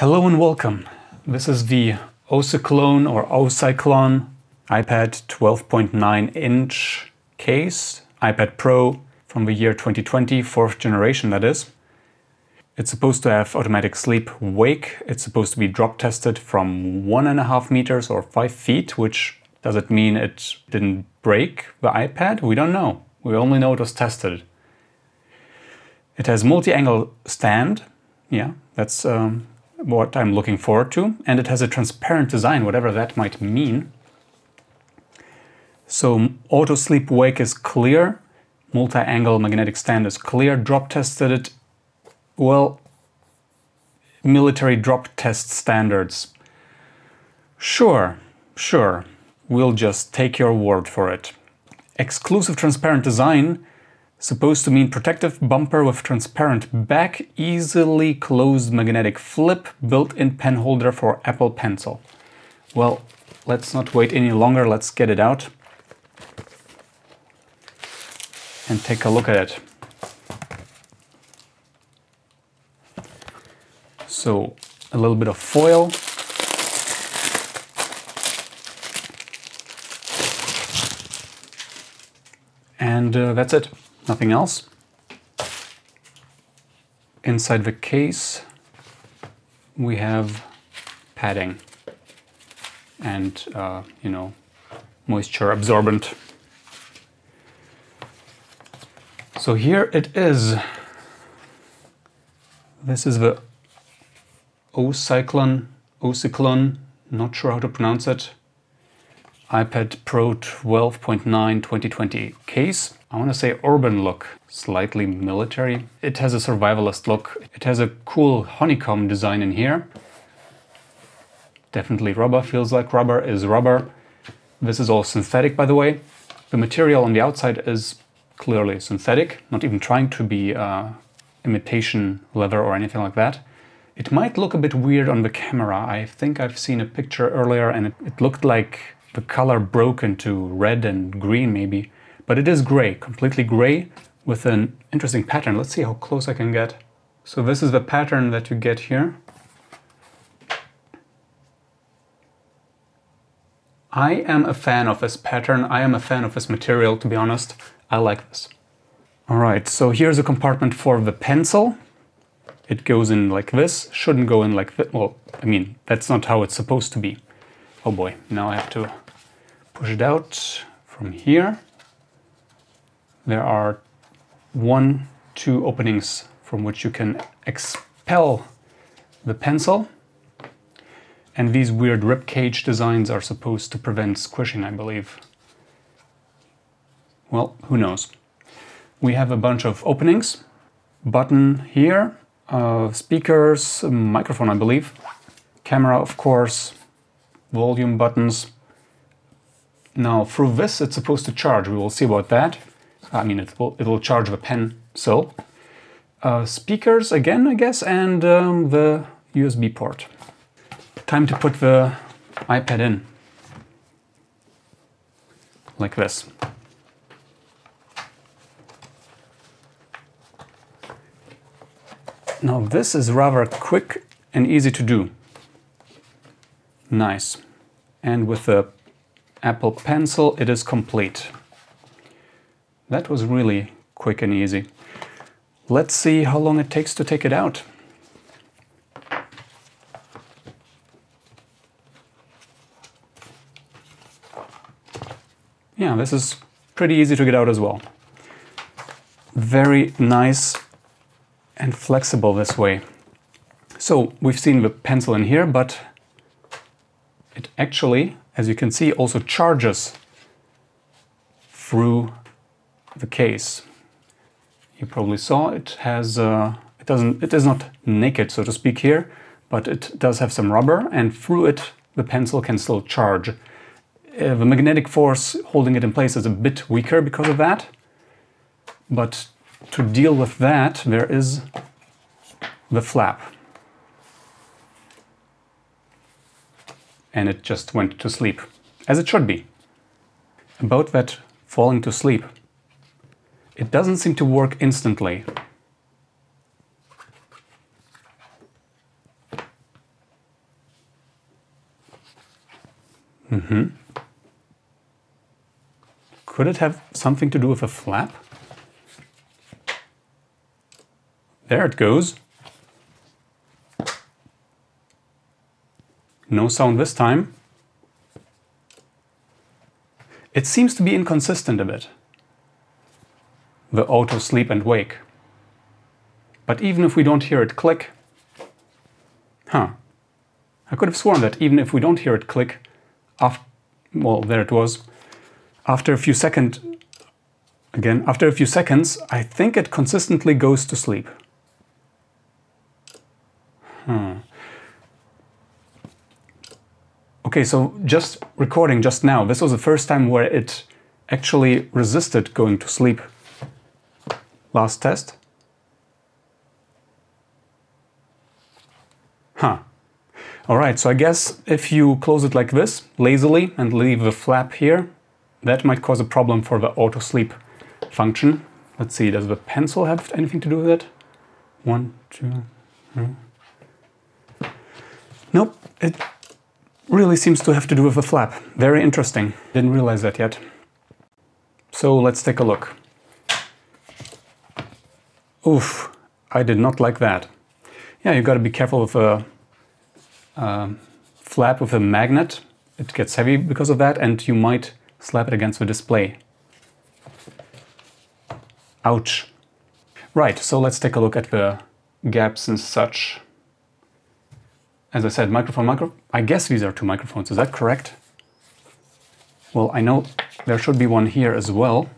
Hello and welcome. This is the Ocyclone or Ocyclone iPad 12.9 inch case, iPad Pro from the year 2020, 4th generation that is. It's supposed to have automatic sleep wake. It's supposed to be drop tested from 1.5 meters or 5 feet, which does it mean it didn't break the iPad? We don't know. We only know it was tested. It has multi-angle stand. Yeah, that's what I'm looking forward to. And it has a transparent design, whatever that might mean. So auto sleep wake is clear. Multi-angle magnetic stand is clear. Drop tested it. Well, military drop test standards. Sure. We'll just take your word for it. Exclusive transparent design. Supposed to mean protective bumper with transparent back, easily closed magnetic flip, built-in pen holder for Apple Pencil. Well, let's not wait any longer, let's get it out and take a look at it. So, a little bit of foil. And that's it. Nothing else. Inside the case we have padding and, moisture absorbent. So here it is. This is the Ocyclone, not sure how to pronounce it, iPad Pro 12.9 2020 case. I want to say urban look, slightly military. It has a survivalist look. It has a cool honeycomb design in here. Definitely rubber, feels like rubber, is rubber. This is all synthetic, by the way. The material on the outside is clearly synthetic, not even trying to be imitation leather or anything like that. It might look a bit weird on the camera. I think I've seen a picture earlier and it looked like the color broke into red and green maybe. But it is gray, completely gray, with an interesting pattern. Let's see how close I can get. So this is the pattern that you get here. I am a fan of this pattern. I am a fan of this material, to be honest. I like this. All right, so here's a compartment for the pencil. It goes in like this, shouldn't go in like that. Well, I mean, that's not how it's supposed to be. Oh boy, now I have to push it out from here. There are 2 openings from which you can expel the pencil. And these weird rib cage designs are supposed to prevent squishing, I believe. Well, who knows? We have a bunch of openings. Button here, speakers, microphone, I believe. Camera, of course, volume buttons. Now, through this, it's supposed to charge. We will see about that. I mean, it will charge the pencil. Speakers again, I guess, and the USB port. Time to put the iPad in. Like this. Now this is rather quick and easy to do. Nice. And with the Apple Pencil, it is complete. That was really quick and easy. Let's see how long it takes to take it out. Yeah, this is pretty easy to get out as well. Very nice and flexible this way. So we've seen the pencil in here, but it actually, as you can see, also charges through the case. You probably saw it has it is not naked, so to speak, here, but it does have some rubber, and through it the pencil can still charge. The magnetic force holding it in place is a bit weaker because of that, but to deal with that there is the flap. And it just went to sleep, as it should be. About that falling to sleep. It doesn't seem to work instantly. Could it have something to do with a flap? There it goes. No sound this time. It seems to be inconsistent a bit, the auto sleep and wake. But even if we don't hear it click, I could have sworn that even if we don't hear it click, well, there it was, after a few seconds, I think it consistently goes to sleep. Okay, so just recording just now, this was the first time where it actually resisted going to sleep. Last test. Alright, so I guess if you close it like this, lazily, and leave the flap here, that might cause a problem for the auto sleep function. Let's see, does the pencil have anything to do with it? 1, 2, 3. Nope, it really seems to have to do with the flap. Very interesting. Didn't realize that yet. So let's take a look. Oof, I did not like that. Yeah, you got to be careful with a flap with a magnet. It gets heavy because of that, and you might slap it against the display. Ouch. Right, so let's take a look at the gaps and such. As I said, microphone. I guess these are two microphones, is that correct? Well, I know there should be one here as well.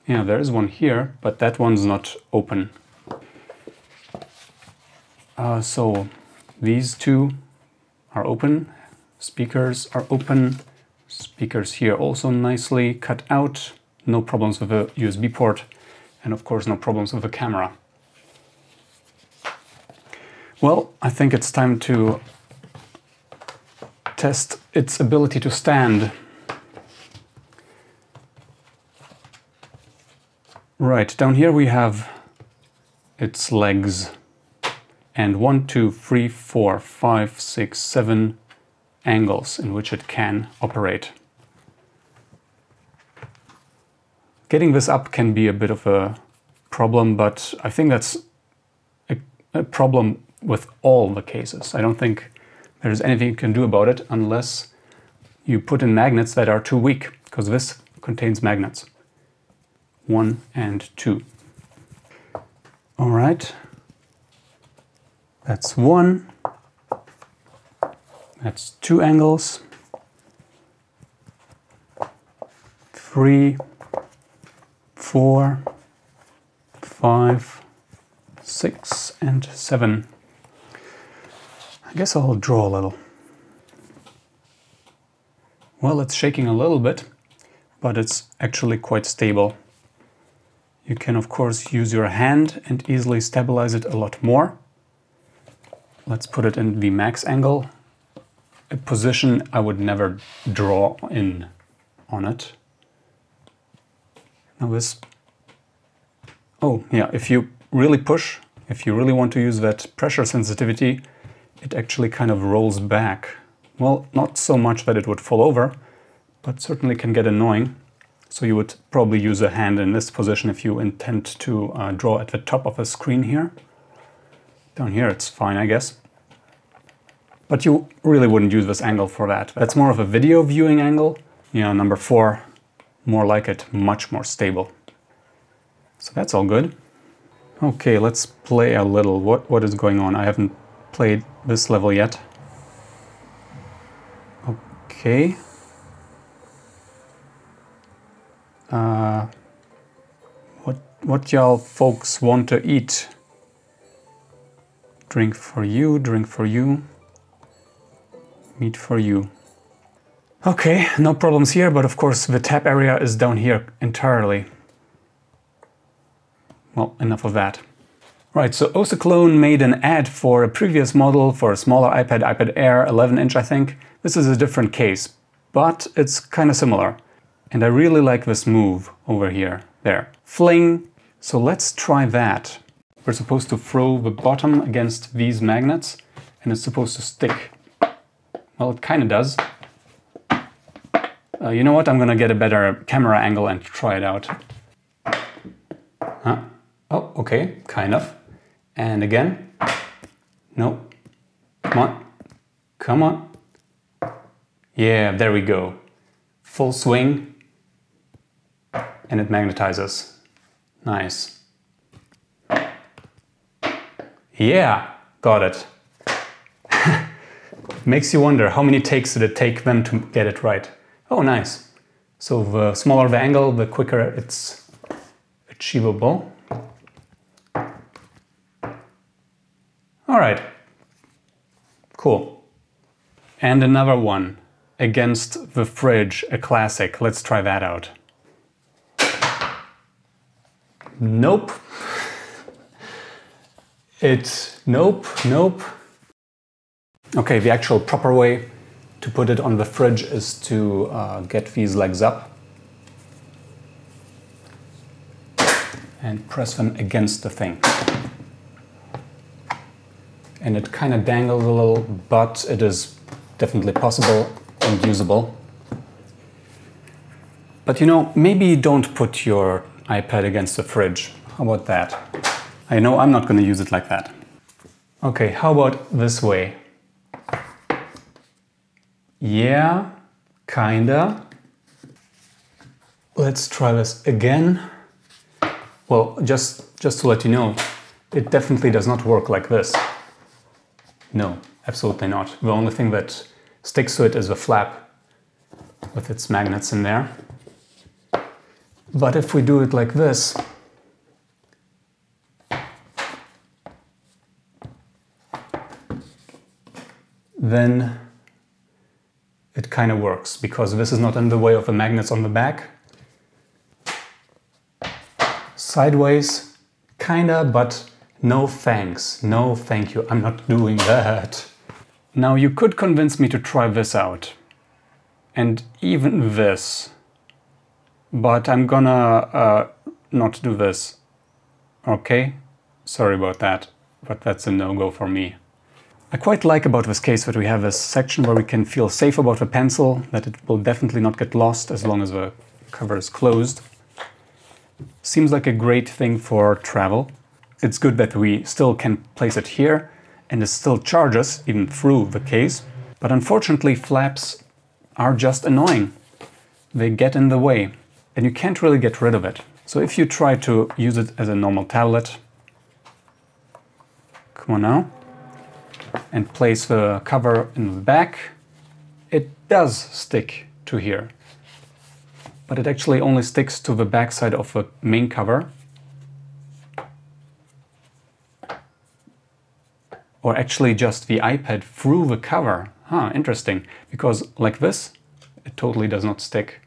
Yeah, there is one here, but that one's not open. So these two are open, speakers are open, speakers here also nicely cut out, no problems with the USB port, and of course no problems with the camera. Well, I think it's time to test its ability to stand. Right, down here we have its legs. And 1, 2, 3, 4, 5, 6, 7 angles in which it can operate. Getting this up can be a bit of a problem, but I think that's a problem with all the cases. I don't think there's anything you can do about it unless you put in magnets that are too weak, because this contains magnets. 1 and 2. All right. That's 1. That's 2 angles. 3, 4, 5, 6, and 7. I guess I'll draw a little. Well, it's shaking a little bit, but it's actually quite stable. You can, of course, use your hand and easily stabilize it a lot more. Let's put it in the max angle, a position I would never draw in on it. Now this, oh yeah, if you really push, if you really want to use that pressure sensitivity, it actually kind of rolls back. Well, not so much that it would fall over, but certainly can get annoying. So you would probably use a hand in this position if you intend to draw at the top of the screen here. Down here it's fine, I guess. But you really wouldn't use this angle for that. That's more of a video viewing angle. Yeah, number 4, more like it, much more stable. So that's all good. Okay, let's play a little. What is going on? I haven't played this level yet. Okay. What y'all folks want to eat? Drink for you, drink for you. Meat for you. Okay, no problems here, but of course the tap area is down here entirely. Well, enough of that. Right, so Ocyclone made an ad for a previous model for a smaller iPad Air, 11-inch I think. This is a different case, but it's kind of similar. And I really like this move over here. There. Fling. So let's try that. We're supposed to throw the bottom against these magnets and it's supposed to stick. Well, it kind of does. You know what? I'm gonna get a better camera angle and try it out. Huh? Oh, okay, kind of. And again. No. Come on. Come on. Yeah, there we go. Full swing. And it magnetizes. Nice. Yeah, got it. Makes you wonder how many takes did it take them to get it right. Oh, nice. So the smaller the angle, the quicker it's achievable. All right. Cool. And another one. Against the fridge, a classic. Let's try that out. Nope. Nope. Okay, the actual proper way to put it on the fridge is to get these legs up and press them against the thing. And it kind of dangles a little, but it is definitely possible and usable. But you know, maybe don't put your iPad against the fridge. How about that? I know I'm not going to use it like that. Okay, how about this way? Yeah, kinda. Let's try this again. Well, just to let you know, it definitely does not work like this. No, absolutely not. The only thing that sticks to it is the flap with its magnets in there. But if we do it like this, then it kind of works, because this is not in the way of the magnets on the back. Sideways, kinda, but no thanks, no thank you, I'm not doing that. Now you could convince me to try this out, and even this, but I'm gonna not do this, okay? Sorry about that, but that's a no-go for me. I quite like about this case that we have this section where we can feel safe about the pencil, that it will definitely not get lost as long as the cover is closed. Seems like a great thing for travel. It's good that we still can place it here and it still charges even through the case. But unfortunately, flaps are just annoying. They get in the way and you can't really get rid of it. So if you try to use it as a normal tablet, come on now, and place the cover in the back, it does stick to here. But it actually only sticks to the back side of the main cover. Or actually just the iPad through the cover. Huh, interesting. Because like this, it totally does not stick.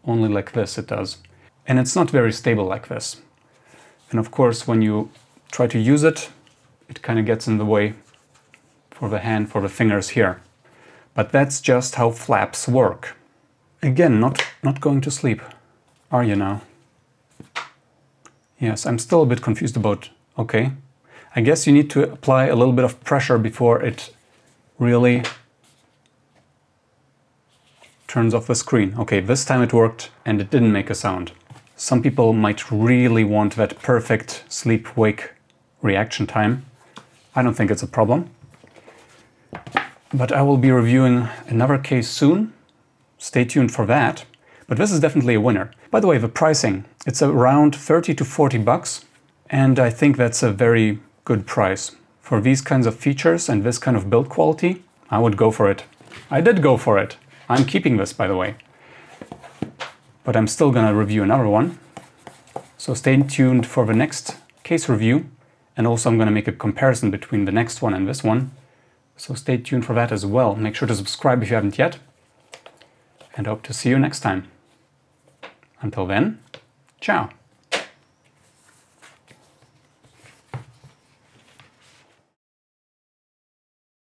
Only like this it does. And it's not very stable like this. And of course, when you try to use it, it kind of gets in the way for the hand, for the fingers here. But that's just how flaps work. Again, not going to sleep, are you now? Yes, I'm still a bit confused about, okay. I guess you need to apply a little bit of pressure before it really turns off the screen. Okay, this time it worked and it didn't make a sound. Some people might really want that perfect sleep-wake reaction time. I don't think it's a problem. But I will be reviewing another case soon. Stay tuned for that. But this is definitely a winner. By the way, the pricing, it's around 30 to 40 bucks. And I think that's a very good price. For these kinds of features and this kind of build quality, I would go for it. I did go for it. I'm keeping this, by the way. But I'm still gonna review another one. So stay tuned for the next case review. And also I'm gonna make a comparison between the next one and this one. So stay tuned for that as well. Make sure to subscribe if you haven't yet. And hope to see you next time. Until then, ciao.